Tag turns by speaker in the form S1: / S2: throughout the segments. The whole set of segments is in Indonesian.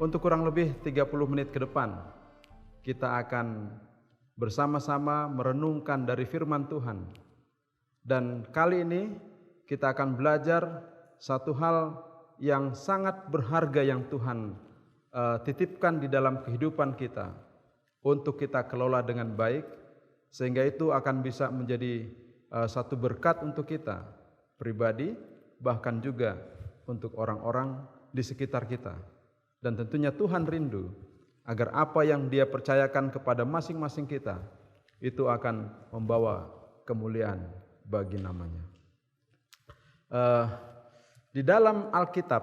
S1: Untuk kurang lebih 30 menit ke depan, kita akan bersama-sama merenungkan dari firman Tuhan. Dan kali ini kita akan belajar satu hal yang sangat berharga yang Tuhan titipkan di dalam kehidupan kita untuk kita kelola dengan baik, sehingga itu akan bisa menjadi satu berkat untuk kita pribadi, bahkan juga untuk orang-orang di sekitar kita. Dan tentunya Tuhan rindu agar apa yang Dia percayakan kepada masing-masing kita itu akan membawa kemuliaan bagi namanya. Di dalam Alkitab,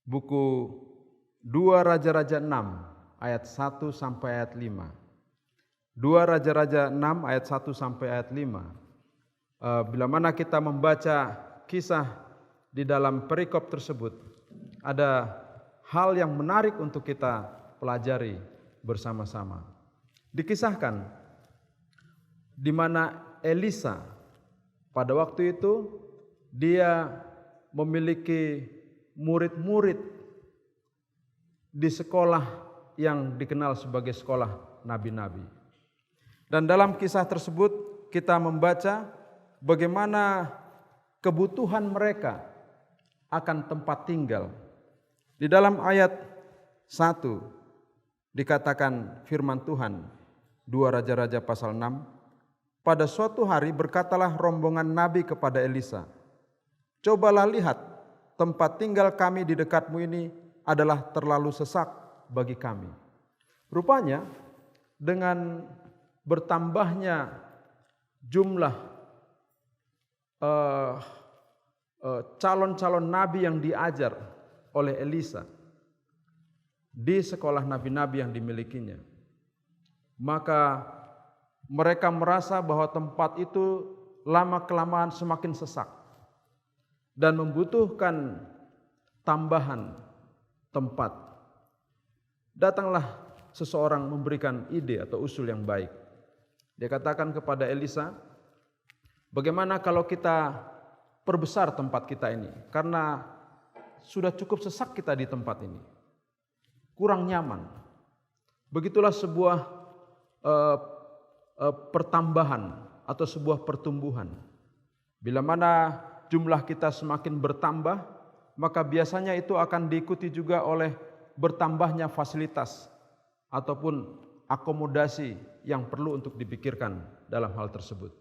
S1: buku 2 Raja-Raja 6 ayat 1 sampai ayat 5. 2 Raja-Raja 6 ayat 1 sampai ayat 5. Bila mana kita membaca kisah di dalam perikop tersebut, ada hal yang menarik untuk kita pelajari bersama-sama. Dikisahkan di mana Elisa pada waktu itu dia memiliki murid-murid di sekolah yang dikenal sebagai sekolah nabi-nabi. Dan dalam kisah tersebut kita membaca bagaimana kebutuhan mereka akan tempat tinggal. Di dalam ayat 1 dikatakan firman Tuhan, 2 Raja-Raja pasal 6, pada suatu hari berkatalah rombongan nabi kepada Elisa, cobalah lihat, tempat tinggal kami di dekatmu ini adalah terlalu sesak bagi kami. Rupanya dengan bertambahnya jumlah calon-calon nabi yang diajar oleh Elisa di sekolah nabi-nabi yang dimilikinya, maka mereka merasa bahwa tempat itu lama-kelamaan semakin sesak dan membutuhkan tambahan tempat. Datanglah seseorang memberikan ide atau usul yang baik. Dia katakan kepada Elisa, bagaimana kalau kita perbesar tempat kita ini, karena sudah cukup sesak kita di tempat ini, kurang nyaman. Begitulah sebuah pertambahan atau sebuah pertumbuhan. Bila mana jumlah kita semakin bertambah, maka biasanya itu akan diikuti juga oleh bertambahnya fasilitas ataupun akomodasi yang perlu untuk dipikirkan dalam hal tersebut.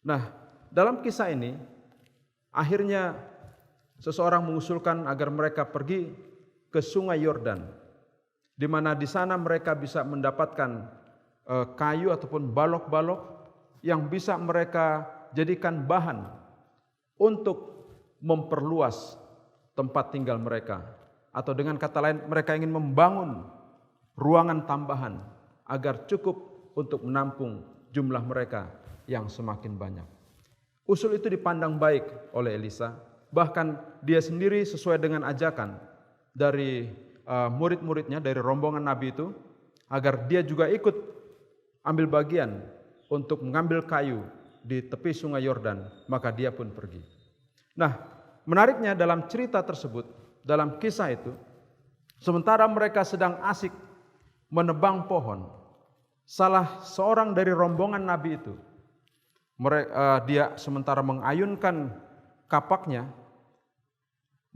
S1: Nah, dalam kisah ini akhirnya seseorang mengusulkan agar mereka pergi ke Sungai Yordan, di mana di sana mereka bisa mendapatkan kayu ataupun balok-balok yang bisa mereka jadikan bahan untuk memperluas tempat tinggal mereka, atau dengan kata lain mereka ingin membangun ruangan tambahan agar cukup untuk menampung jumlah mereka yang semakin banyak. Usul itu dipandang baik oleh Elisa. Bahkan dia sendiri sesuai dengan ajakan dari murid-muridnya, dari rombongan Nabi itu, agar dia juga ikut ambil bagian untuk mengambil kayu di tepi Sungai Yordan, maka dia pun pergi. Nah, menariknya dalam cerita tersebut, dalam kisah itu, sementara mereka sedang asik menebang pohon, salah seorang dari rombongan Nabi itu, dia sementara mengayunkan kapaknya,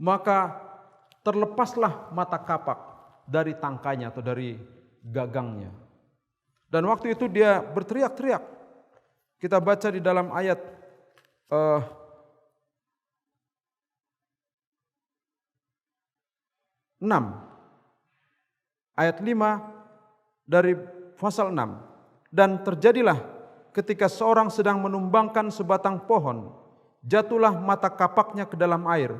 S1: maka terlepaslah mata kapak dari tangkainya atau dari gagangnya. Dan waktu itu dia berteriak-teriak. Kita baca di dalam ayat 6, ayat 5 dari pasal 6. Dan terjadilah ketika seorang sedang menumbangkan sebatang pohon, jatuhlah mata kapaknya ke dalam air,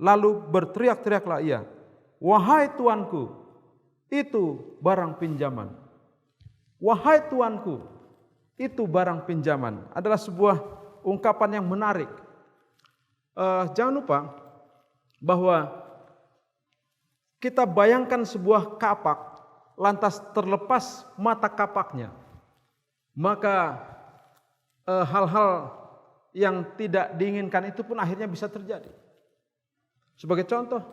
S1: lalu berteriak-teriaklah ia, wahai tuanku, itu barang pinjaman. Wahai tuanku, itu barang pinjaman. Adalah sebuah ungkapan yang menarik. Jangan lupa bahwa kita bayangkan sebuah kapak lantas terlepas mata kapaknya, maka hal-hal yang tidak diinginkan itu pun akhirnya bisa terjadi. Sebagai contoh,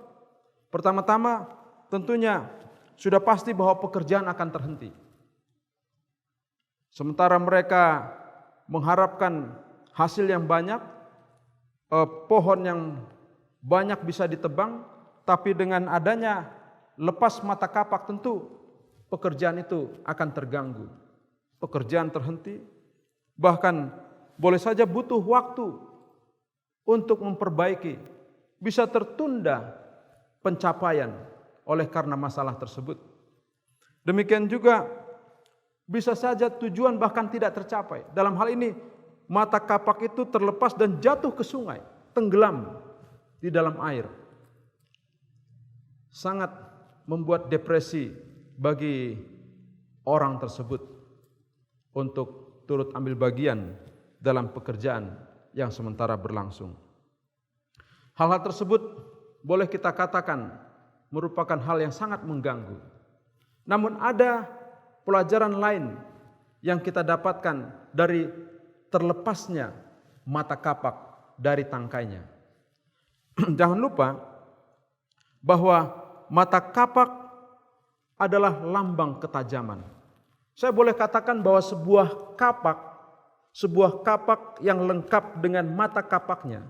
S1: pertama-tama tentunya sudah pasti bahwa pekerjaan akan terhenti. Sementara mereka mengharapkan hasil yang banyak, pohon yang banyak bisa ditebang, tapi dengan adanya lepas mata kapak tentu pekerjaan itu akan terganggu. Pekerjaan terhenti, bahkan boleh saja butuh waktu untuk memperbaiki, bisa tertunda pencapaian oleh karena masalah tersebut. Demikian juga bisa saja tujuan bahkan tidak tercapai. Dalam hal ini mata kapak itu terlepas dan jatuh ke sungai, tenggelam di dalam air. Sangat membuat depresi bagi orang tersebut untuk turut ambil bagian dalam pekerjaan yang sementara berlangsung. Hal-hal tersebut boleh kita katakan merupakan hal yang sangat mengganggu. Namun ada pelajaran lain yang kita dapatkan dari terlepasnya mata kapak dari tangkainya. Jangan lupa bahwa mata kapak adalah lambang ketajaman. Saya boleh katakan bahwa sebuah kapak yang lengkap dengan mata kapaknya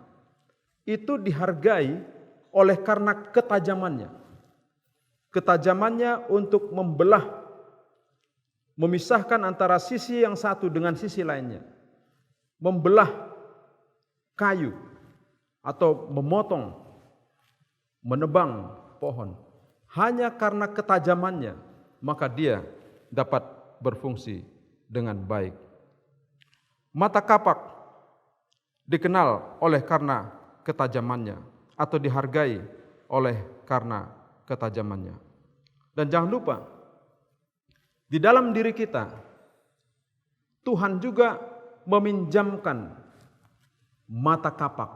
S1: itu dihargai oleh karena ketajamannya. Ketajamannya untuk membelah, memisahkan antara sisi yang satu dengan sisi lainnya. Membelah kayu atau memotong, menebang pohon. Hanya karena ketajamannya, maka dia dapat berfungsi dengan baik. Mata kapak dikenal oleh karena ketajamannya atau dihargai oleh karena ketajamannya. Dan jangan lupa, di dalam diri kita Tuhan juga meminjamkan mata kapak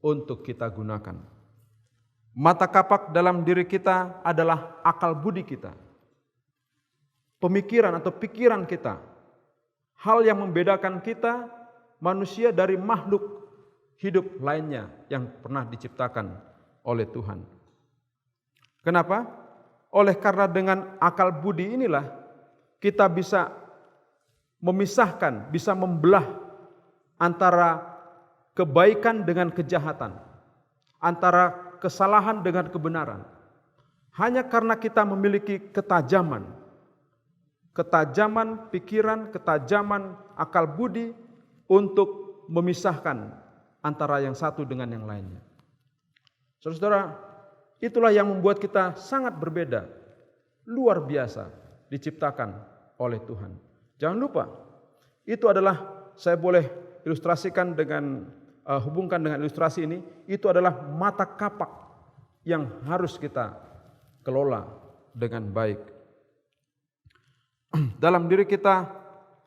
S1: untuk kita gunakan. Mata kapak dalam diri kita adalah akal budi kita, pemikiran atau pikiran kita, hal yang membedakan kita manusia dari makhluk hidup lainnya yang pernah diciptakan oleh Tuhan. Kenapa? Oleh karena dengan akal budi inilah kita bisa memisahkan, bisa membelah antara kebaikan dengan kejahatan, antara kesalahan dengan kebenaran. Hanya karena kita memiliki ketajaman pikiran, ketajaman akal budi untuk memisahkan antara yang satu dengan yang lainnya. Saudara-saudara, itulah yang membuat kita sangat berbeda, luar biasa diciptakan oleh Tuhan. Jangan lupa, itu adalah, saya boleh ilustrasikan dengan hubungkan dengan ilustrasi ini, itu adalah mata kapak yang harus kita kelola dengan baik. Dalam diri kita,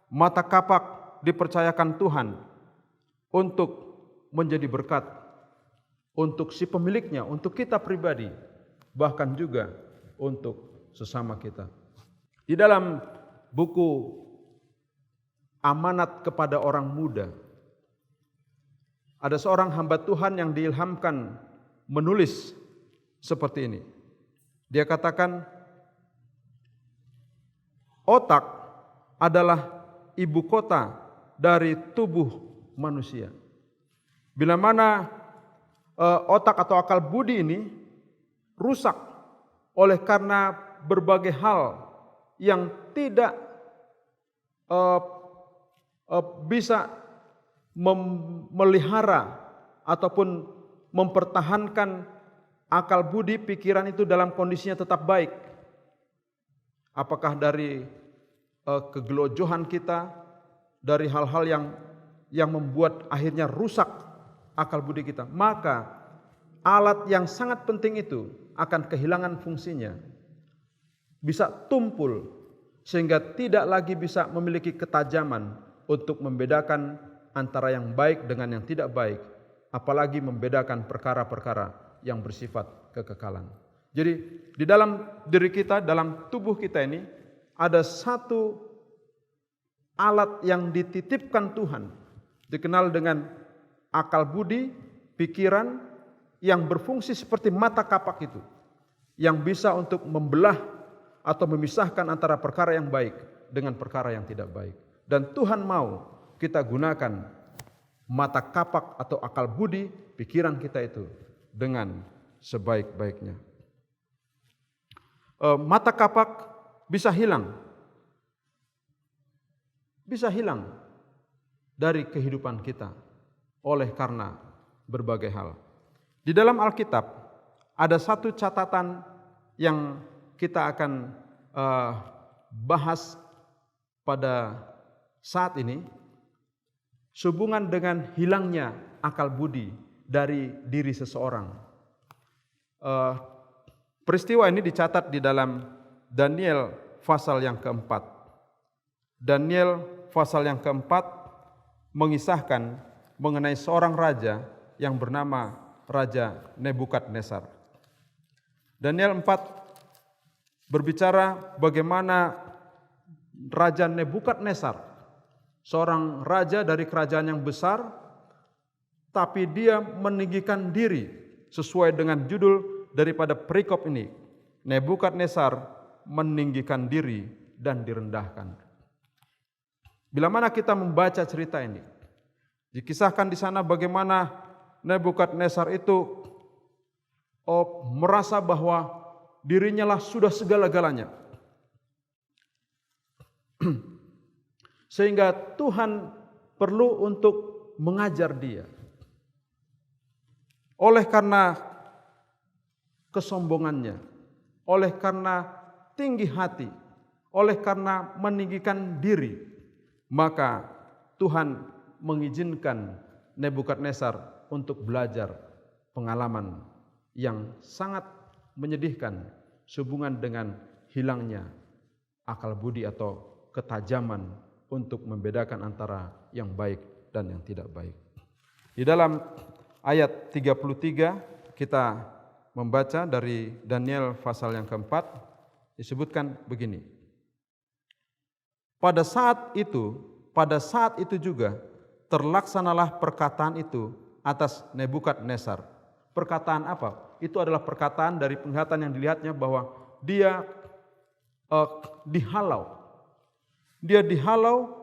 S1: mata kapak dipercayakan Tuhan untuk menjadi berkat untuk si pemiliknya, untuk kita pribadi, bahkan juga untuk sesama kita. Di dalam buku Amanat kepada Orang Muda, ada seorang hamba Tuhan yang diilhamkan menulis seperti ini. Dia katakan, otak adalah ibu kota dari tubuh manusia. Bila mana otak atau akal budi ini rusak oleh karena berbagai hal yang tidak bisa memelihara ataupun mempertahankan akal budi pikiran itu dalam kondisinya tetap baik. Apakah dari kegelojohan kita, dari hal-hal yang membuat akhirnya rusak akal budi kita, maka alat yang sangat penting itu akan kehilangan fungsinya, bisa tumpul sehingga tidak lagi bisa memiliki ketajaman untuk membedakan antara yang baik dengan yang tidak baik, apalagi membedakan perkara-perkara yang bersifat kekekalan. Jadi di dalam diri kita, dalam tubuh kita ini ada satu alat yang dititipkan Tuhan, dikenal dengan akal budi, pikiran yang berfungsi seperti mata kapak itu, yang bisa untuk membelah atau memisahkan antara perkara yang baik dengan perkara yang tidak baik. Dan Tuhan mau kita gunakan mata kapak atau akal budi pikiran kita itu dengan sebaik-baiknya. Mata kapak bisa hilang dari kehidupan kita oleh karena berbagai hal. Di dalam Alkitab ada satu catatan yang kita akan bahas pada saat ini, sehubungan dengan hilangnya akal budi dari diri seseorang. Peristiwa ini dicatat di dalam Daniel pasal yang keempat. Daniel pasal yang keempat mengisahkan mengenai seorang raja yang bernama Raja Nebukadnezar. Daniel 4 berbicara bagaimana Raja Nebukadnezar, seorang raja dari kerajaan yang besar, tapi dia meninggikan diri sesuai dengan judul daripada perikop ini. Nebukadnezar meninggikan diri dan direndahkan. Bila mana kita membaca cerita ini, dikisahkan di sana bagaimana Nebukadnezar itu merasa bahwa dirinya lah sudah segala-galanya. Sehingga Tuhan perlu untuk mengajar dia. Oleh karena kesombongannya, oleh karena tinggi hati, oleh karena meninggikan diri, maka Tuhan mengizinkan Nebukadnezar untuk belajar pengalaman yang sangat menyedihkan sehubungan dengan hilangnya akal budi atau ketajaman untuk membedakan antara yang baik dan yang tidak baik. Di dalam ayat 33 kita membaca dari Daniel pasal yang keempat, disebutkan begini. Pada saat itu juga terlaksanalah perkataan itu atas Nebukadnezar. Perkataan apa? Itu adalah perkataan dari penglihatan yang dilihatnya bahwa dia dihalau. Dia dihalau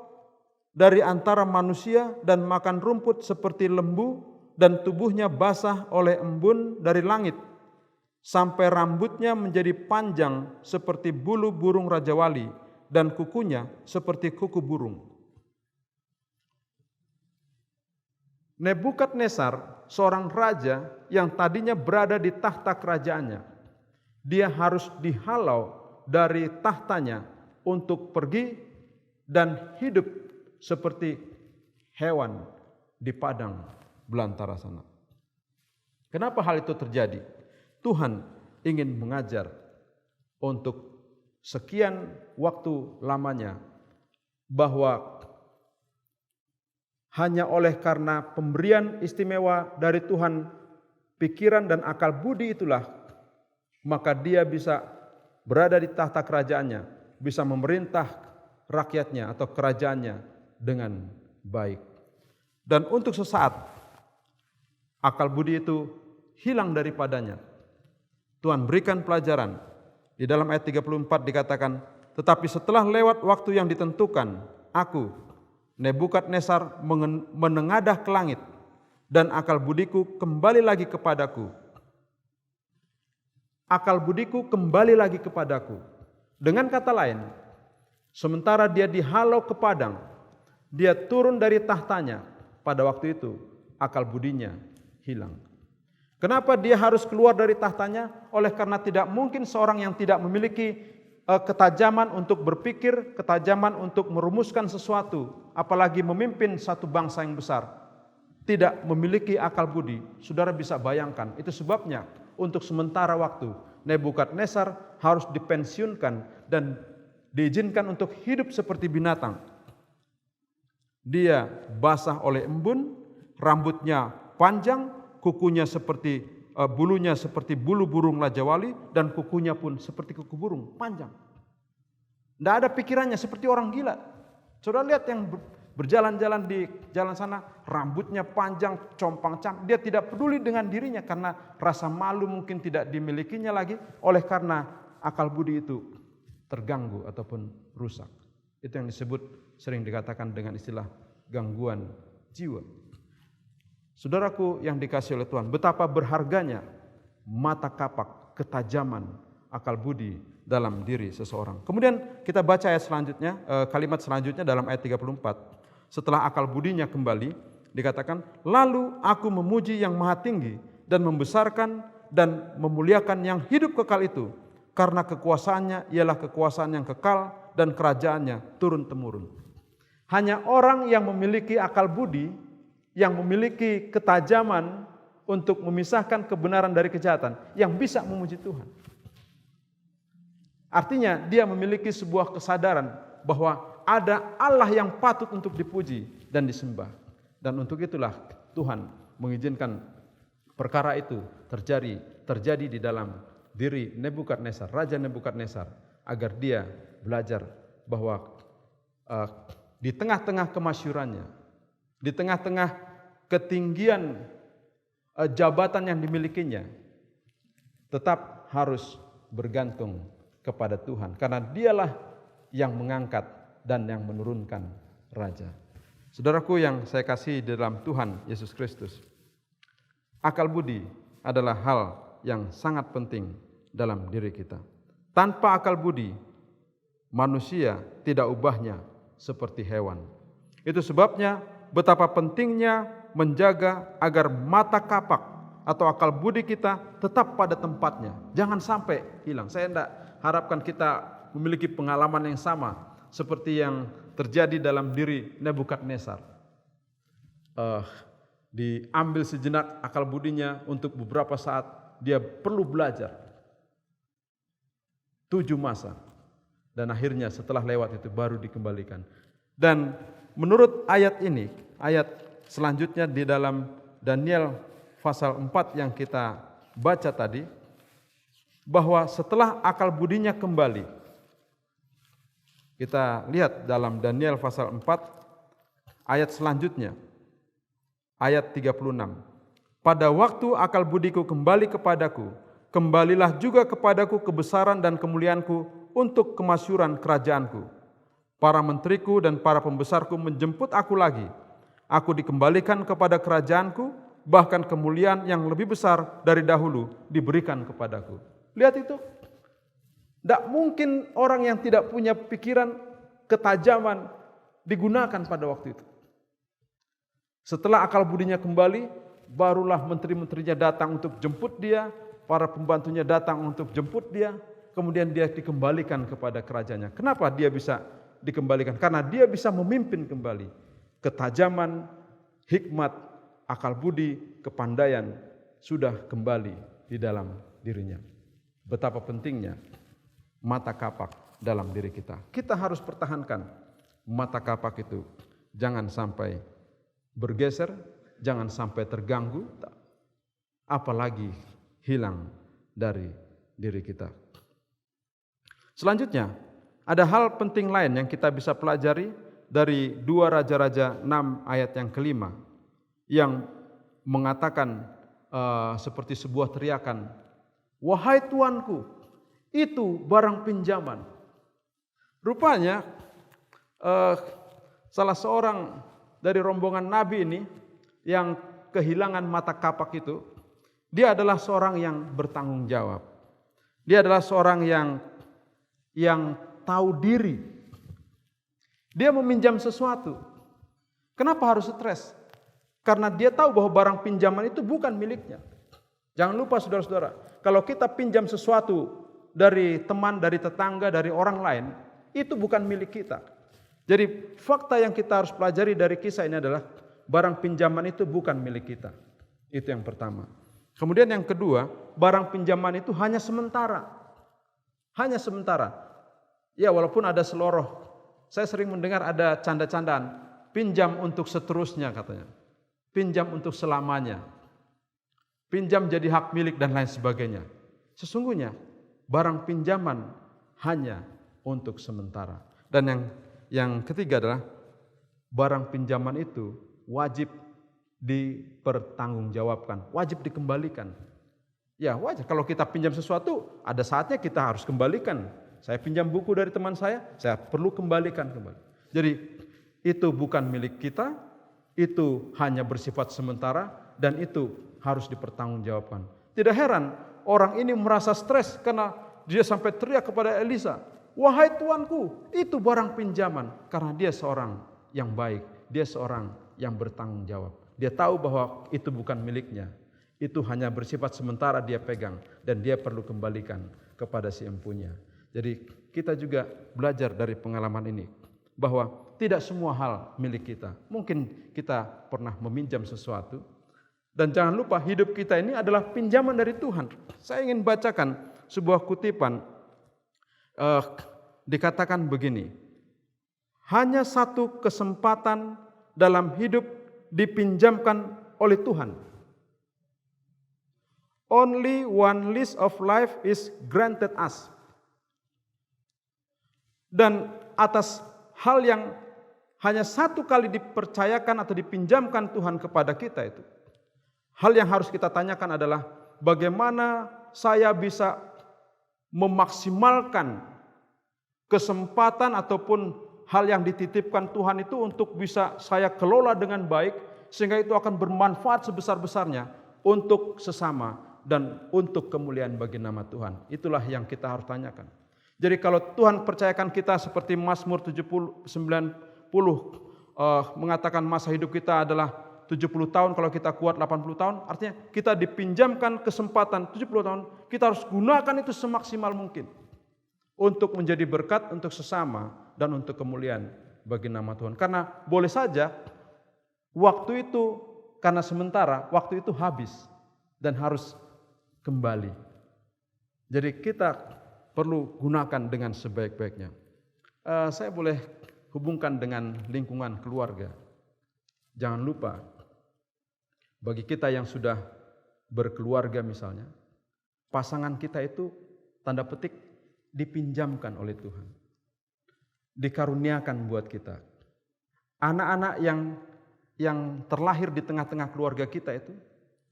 S1: dari antara manusia dan makan rumput seperti lembu dan tubuhnya basah oleh embun dari langit sampai rambutnya menjadi panjang seperti bulu burung rajawali dan kukunya seperti kuku burung. Nebukadnezar, seorang raja yang tadinya berada di tahta kerajaannya, dia harus dihalau dari tahtanya untuk pergi dan hidup seperti hewan di padang belantara sana. Kenapa hal itu terjadi? Tuhan ingin mengajar untuk sekian waktu lamanya bahwa hanya oleh karena pemberian istimewa dari Tuhan, pikiran dan akal budi itulah, maka dia bisa berada di tahta kerajaannya, bisa memerintah rakyatnya atau kerajaannya dengan baik. Dan untuk sesaat akal budi itu hilang daripadanya. Tuhan berikan pelajaran. Di dalam ayat 34 dikatakan, tetapi setelah lewat waktu yang ditentukan, aku, Nebukadnezar, menengadah ke langit, dan akal budiku kembali lagi kepadaku. Akal budiku kembali lagi kepadaku. Dengan kata lain, sementara dia dihalau ke padang, dia turun dari tahtanya, pada waktu itu akal budinya hilang. Kenapa dia harus keluar dari tahtanya? Oleh karena tidak mungkin seorang yang tidak memiliki ketajaman untuk berpikir, ketajaman untuk merumuskan sesuatu, apalagi memimpin satu bangsa yang besar, tidak memiliki akal budi. Saudara bisa bayangkan, itu sebabnya untuk sementara waktu Nebukadnezar harus dipensiunkan dan diizinkan untuk hidup seperti binatang. Dia basah oleh embun, rambutnya panjang, kukunya seperti bulunya seperti bulu burung rajawali, dan kukunya pun seperti kuku burung panjang. Tidak ada pikirannya, seperti orang gila. Saudara lihat yang berjalan-jalan di jalan sana, rambutnya panjang, compang-camping. Dia tidak peduli dengan dirinya karena rasa malu mungkin tidak dimilikinya lagi, oleh karena akal budi itu terganggu ataupun rusak. Itu yang disebut, sering dikatakan dengan istilah gangguan jiwa. Saudaraku yang dikasihi oleh Tuhan, betapa berharganya mata kapak, ketajaman akal budi dalam diri seseorang. Kemudian kita baca ayat selanjutnya, kalimat selanjutnya dalam ayat 34. Setelah akal budinya kembali, dikatakan, lalu aku memuji yang maha tinggi dan membesarkan dan memuliakan yang hidup kekal itu, karena kekuasaannya ialah kekuasaan yang kekal dan kerajaannya turun-temurun. Hanya orang yang memiliki akal budi, yang memiliki ketajaman untuk memisahkan kebenaran dari kejahatan, yang bisa memuji Tuhan. Artinya dia memiliki sebuah kesadaran bahwa ada Allah yang patut untuk dipuji dan disembah. Dan untuk itulah Tuhan mengizinkan perkara itu terjadi di dalam diri Nebukadnezar, Raja Nebukadnezar, agar dia belajar bahwa di tengah-tengah kemasyurannya, di tengah-tengah ketinggian jabatan yang dimilikinya, tetap harus bergantung kepada Tuhan, karena dialah yang mengangkat dan yang menurunkan raja. Saudaraku yang saya kasih di dalam Tuhan Yesus Kristus, akal budi adalah hal yang sangat penting dalam diri kita. Tanpa akal budi, manusia tidak ubahnya seperti hewan. Itu sebabnya betapa pentingnya menjaga agar mata kapak atau akal budi kita tetap pada tempatnya. Jangan sampai hilang. Saya tidak harapkan kita memiliki pengalaman yang sama seperti yang terjadi dalam diri Nebukadnezar. Diambil sejenak akal budinya untuk beberapa saat, dia perlu belajar 7 masa. Dan akhirnya setelah lewat itu baru dikembalikan. Dan menurut ayat ini, ayat selanjutnya di dalam Daniel pasal 4 yang kita baca tadi, bahwa setelah akal budinya kembali, kita lihat dalam Daniel pasal 4 ayat selanjutnya, ayat 36. Pada waktu akal budiku kembali kepadaku, kembalilah juga kepadaku kebesaran dan kemuliaanku untuk kemasyuran kerajaanku. Para menteriku dan para pembesarku menjemput aku lagi. Aku dikembalikan kepada kerajaanku, bahkan kemuliaan yang lebih besar dari dahulu diberikan kepadaku. Lihat itu. Tidak mungkin orang yang tidak punya pikiran ketajaman digunakan pada waktu itu. Setelah akal budinya kembali, barulah menteri-menterinya datang untuk jemput dia, para pembantunya datang untuk jemput dia, kemudian dia dikembalikan kepada kerajaannya. Kenapa dia bisa dikembalikan? Karena dia bisa memimpin kembali. Ketajaman, hikmat, akal budi, kepandaian sudah kembali di dalam dirinya. Betapa pentingnya mata kapak dalam diri kita. Kita harus pertahankan mata kapak itu. Jangan sampai bergeser, jangan sampai terganggu, apalagi hilang dari diri kita. Selanjutnya, ada hal penting lain yang kita bisa pelajari dari 2 Raja-Raja 6 ayat yang kelima, yang mengatakan seperti sebuah teriakan, wahai tuanku, itu barang pinjaman. Rupanya salah seorang dari rombongan Nabi ini yang kehilangan mata kapak itu, dia adalah seorang yang bertanggung jawab. Dia adalah seorang yang tahu diri. Dia meminjam sesuatu. Kenapa harus stres? Karena dia tahu bahwa barang pinjaman itu bukan miliknya. Jangan lupa saudara-saudara, kalau kita pinjam sesuatu dari teman, dari tetangga, dari orang lain, itu bukan milik kita. Jadi fakta yang kita harus pelajari dari kisah ini adalah barang pinjaman itu bukan milik kita. Itu yang pertama. Kemudian yang kedua, barang pinjaman itu hanya sementara. Hanya sementara. Ya, walaupun ada seloroh. Saya sering mendengar ada canda-candaan, pinjam untuk seterusnya katanya. Pinjam untuk selamanya. Pinjam jadi hak milik dan lain sebagainya. Sesungguhnya barang pinjaman hanya untuk sementara. Dan yang ketiga adalah barang pinjaman itu wajib dipertanggungjawabkan, wajib dikembalikan. Ya wajar, kalau kita pinjam sesuatu, ada saatnya kita harus kembalikan. Saya pinjam buku dari teman saya perlu kembalikan kembali. Jadi itu bukan milik kita, itu hanya bersifat sementara, dan itu harus dipertanggungjawabkan. Tidak heran orang ini merasa stres karena dia sampai teriak kepada Elisa, "Wahai tuanku, itu barang pinjaman." Karena dia seorang yang baik, dia seorang yang bertanggung jawab. Dia tahu bahwa itu bukan miliknya. Itu hanya bersifat sementara dia pegang dan dia perlu kembalikan kepada si empunya. Jadi kita juga belajar dari pengalaman ini bahwa tidak semua hal milik kita. Mungkin kita pernah meminjam sesuatu dan jangan lupa hidup kita ini adalah pinjaman dari Tuhan. Saya ingin bacakan sebuah kutipan, dikatakan begini, hanya satu kesempatan dalam hidup dipinjamkan oleh Tuhan. Only one lease of life is granted us. Dan atas hal yang hanya satu kali dipercayakan atau dipinjamkan Tuhan kepada kita itu, hal yang harus kita tanyakan adalah bagaimana saya bisa memaksimalkan kesempatan ataupun hal yang dititipkan Tuhan itu untuk bisa saya kelola dengan baik, sehingga itu akan bermanfaat sebesar-besarnya untuk sesama dan untuk kemuliaan bagi nama Tuhan. Itulah yang kita harus tanyakan. Jadi kalau Tuhan percayakan kita seperti Mazmur 90 mengatakan masa hidup kita adalah 70 tahun, kalau kita kuat 80 tahun, artinya kita dipinjamkan kesempatan 70 tahun, kita harus gunakan itu semaksimal mungkin untuk menjadi berkat untuk sesama dan untuk kemuliaan bagi nama Tuhan. Karena boleh saja waktu itu karena sementara, waktu itu habis dan harus kembali. Jadi kita perlu gunakan dengan sebaik-baiknya. Saya boleh hubungkan dengan lingkungan keluarga. Jangan lupa, bagi kita yang sudah berkeluarga misalnya, pasangan kita itu tanda petik dipinjamkan oleh Tuhan. Dikaruniakan buat kita. Anak-anak yang terlahir di tengah-tengah keluarga kita itu,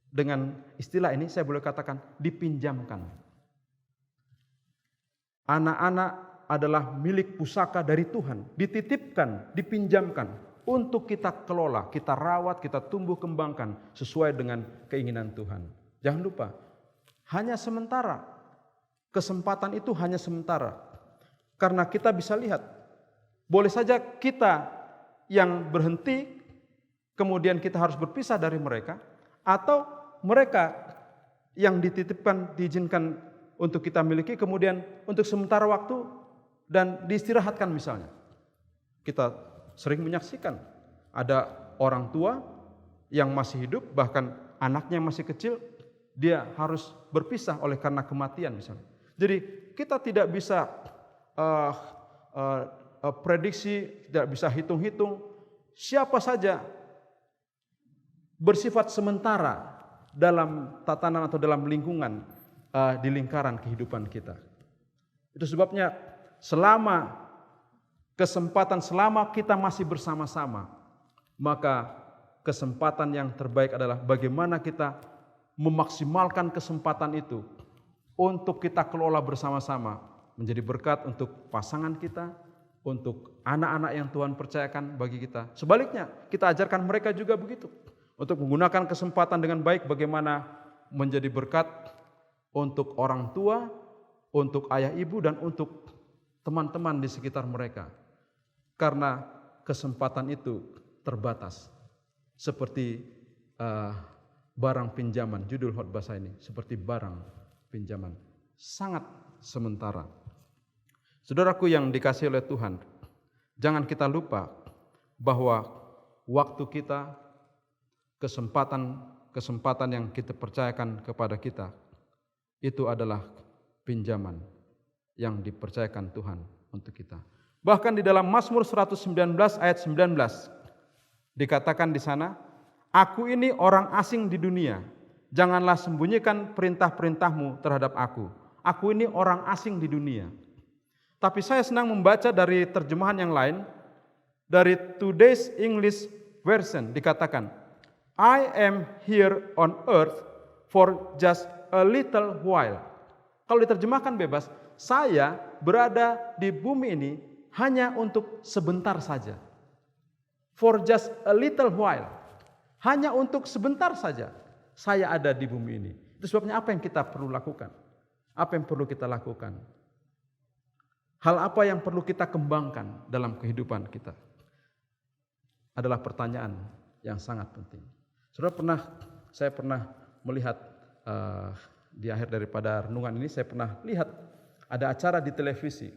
S1: dengan istilah ini saya boleh katakan dipinjamkan. Anak-anak adalah milik pusaka dari Tuhan, dititipkan, dipinjamkan untuk kita kelola, kita rawat, kita tumbuh kembangkan sesuai dengan keinginan Tuhan. Jangan lupa, hanya sementara. Kesempatan itu hanya sementara. Karena kita bisa lihat, boleh saja kita yang berhenti, kemudian kita harus berpisah dari mereka, atau mereka yang dititipkan, diizinkan untuk kita miliki, kemudian untuk sementara waktu dan diistirahatkan misalnya. Kita sering menyaksikan ada orang tua yang masih hidup, bahkan anaknya masih kecil, dia harus berpisah oleh karena kematian misalnya. Jadi kita tidak bisa prediksi, tidak bisa hitung-hitung siapa saja bersifat sementara dalam tatanan atau dalam lingkungan di lingkaran kehidupan kita. Itu sebabnya selama kita masih bersama-sama, maka kesempatan yang terbaik adalah bagaimana kita memaksimalkan kesempatan itu untuk kita kelola bersama-sama, menjadi berkat untuk pasangan kita, untuk anak-anak yang Tuhan percayakan bagi kita. Sebaliknya, kita ajarkan mereka juga begitu, untuk menggunakan kesempatan dengan baik, bagaimana menjadi berkat untuk orang tua, untuk ayah ibu, dan untuk teman-teman di sekitar mereka. Karena kesempatan itu terbatas. Seperti barang pinjaman, judul khotbah saya ini, seperti barang pinjaman. Sangat sementara. Saudaraku yang dikasihi oleh Tuhan, jangan kita lupa bahwa waktu kita, kesempatan yang kita percayakan kepada kita, itu adalah pinjaman yang dipercayakan Tuhan untuk kita. Bahkan di dalam Mazmur 119 ayat 19 dikatakan di sana, "Aku ini orang asing di dunia, janganlah sembunyikan perintah-perintahmu terhadap aku. Aku ini orang asing di dunia." Tapi saya senang membaca dari terjemahan yang lain Dari Today's English Version dikatakan, I am here on earth for just a little while. Kalau diterjemahkan bebas, saya berada di bumi ini hanya untuk sebentar saja. For just a little while. Hanya untuk sebentar saja saya ada di bumi ini. Itu sebabnya apa yang kita perlu lakukan? Apa yang perlu kita lakukan? Hal apa yang perlu kita kembangkan dalam kehidupan kita? Adalah pertanyaan yang sangat penting. Saya pernah melihat di akhir daripada renungan ini, saya pernah lihat ada acara di televisi.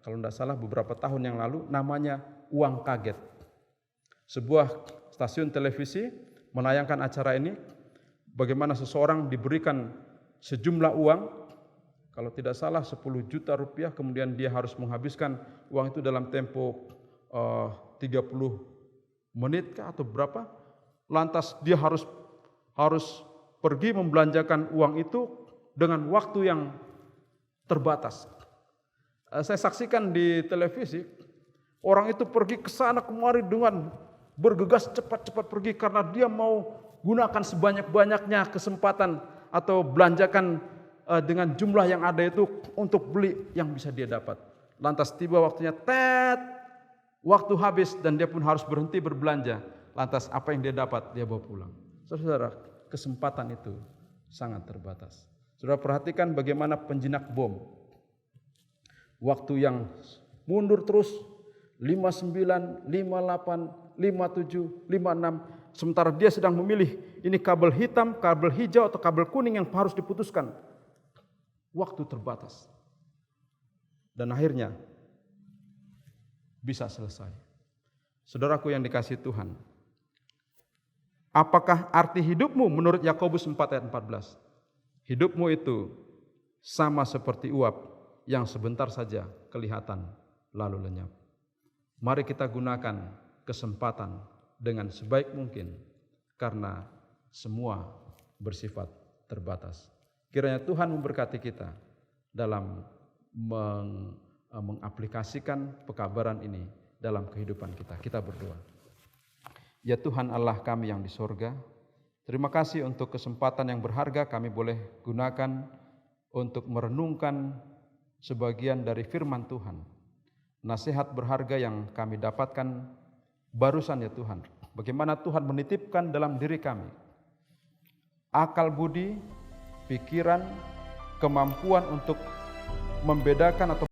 S1: Kalau tidak salah beberapa tahun yang lalu, namanya Uang Kaget. Sebuah stasiun televisi menayangkan acara ini, bagaimana seseorang diberikan sejumlah uang, kalau tidak salah 10 juta rupiah, kemudian dia harus menghabiskan uang itu dalam tempo 30 menit atau berapa, lantas dia harus pergi membelanjakan uang itu dengan waktu yang terbatas. Saya saksikan di televisi, orang itu pergi ke sana kemari dengan bergegas cepat-cepat pergi karena dia mau gunakan sebanyak-banyaknya kesempatan atau belanjakan dengan jumlah yang ada itu untuk beli yang bisa dia dapat. Lantas tiba waktunya, waktu habis dan dia pun harus berhenti berbelanja. Lantas apa yang dia dapat dia bawa pulang. Saudara, kesempatan itu sangat terbatas. Saudara perhatikan bagaimana penjinak bom. Waktu yang mundur terus 59, 58, 57, 56. Sementara dia sedang memilih ini kabel hitam, kabel hijau atau kabel kuning yang harus diputuskan. Waktu terbatas. Dan akhirnya bisa selesai. Saudaraku yang dikasihi Tuhan, apakah arti hidupmu menurut Yakobus 4 ayat 14? Hidupmu itu sama seperti uap yang sebentar saja kelihatan lalu lenyap. Mari kita gunakan kesempatan dengan sebaik mungkin karena semua bersifat terbatas. Kiranya Tuhan memberkati kita dalam mengaplikasikan pekabaran ini dalam kehidupan kita. Kita berdoa. Ya Tuhan Allah kami yang di sorga, terima kasih untuk kesempatan yang berharga kami boleh gunakan untuk merenungkan sebagian dari firman Tuhan. Nasihat berharga yang kami dapatkan barusan ya Tuhan. Bagaimana Tuhan menitipkan dalam diri kami akal budi, pikiran, kemampuan untuk membedakan atau